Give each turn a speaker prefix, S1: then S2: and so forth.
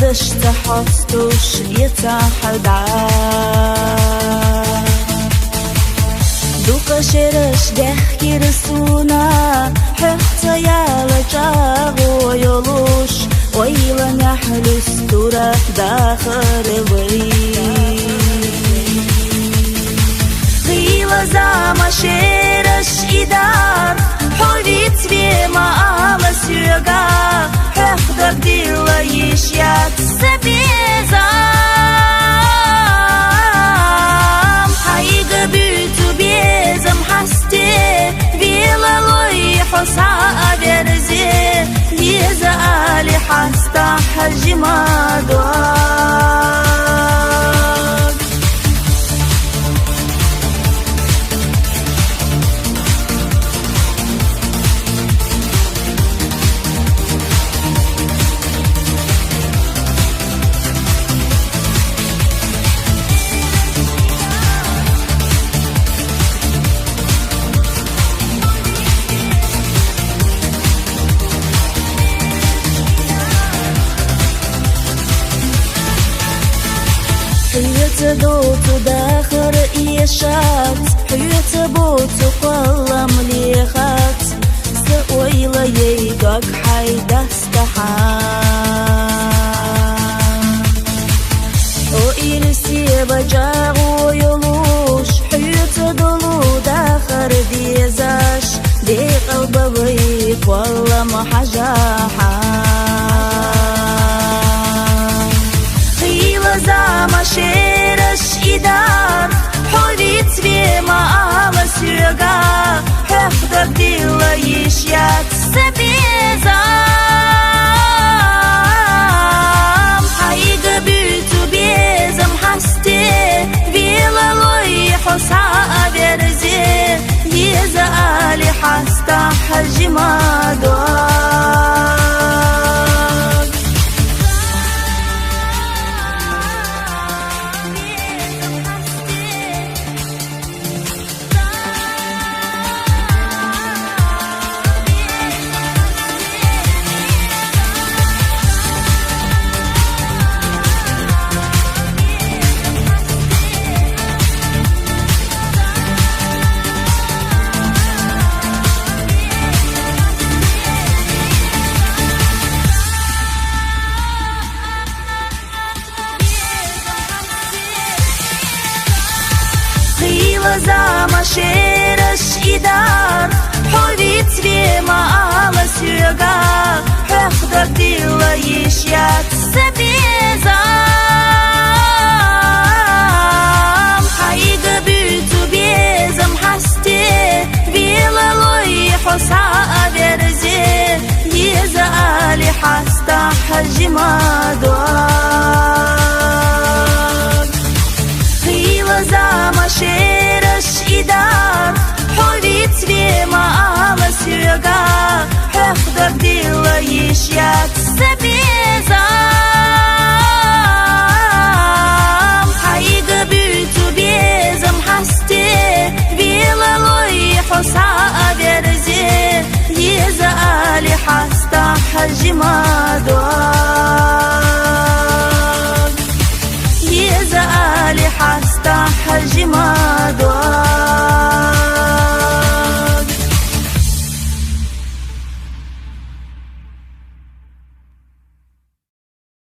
S1: دشت حستوش يتحدع دوك شرش دحكي رسونا حتى يالجاغو يلوش ويلا نحلو ستورة داخل غيلا زاما شرش إدار حويت بما على سيغا حقدر ديلا يشيات سبيزام حيغ بيتو بيزم حستي بيلا لوي حسا أبرزي يزا آلي حستا حجما دوار حيت دوتو داخر إيشات حيت بوتو قلم ليخات سويلا ييدوك حيدا استحام وإلسي بجاغو يلوش حيت دولو داخر ديزاش دي قلب بيك والله محجاحا زاما شرش إدار حوريت بما على سيغا حقدر ديلا يشيات سبيزام حيغ بيتو بيزم حستي بيلا لوي حسا أبرزي يزا آلي حستا حجما دوار زاما شرش إدار حوريت بما على سيغا حقدر ديلا يشيات سبيزام حيغ بيتو بيزم حستي بيلا لوي حسا أبرزي يزا آلي حستا حجما دوار غيلا زاما شرش إدار حوريت بما على سيغا حقدر ديلا يشيات سبيزام حيغ بيتو بيزم حستي بيلا لوي حسا أبرزي يزا آلي حستا حجما دوار يزا آلي حستا حجما دوار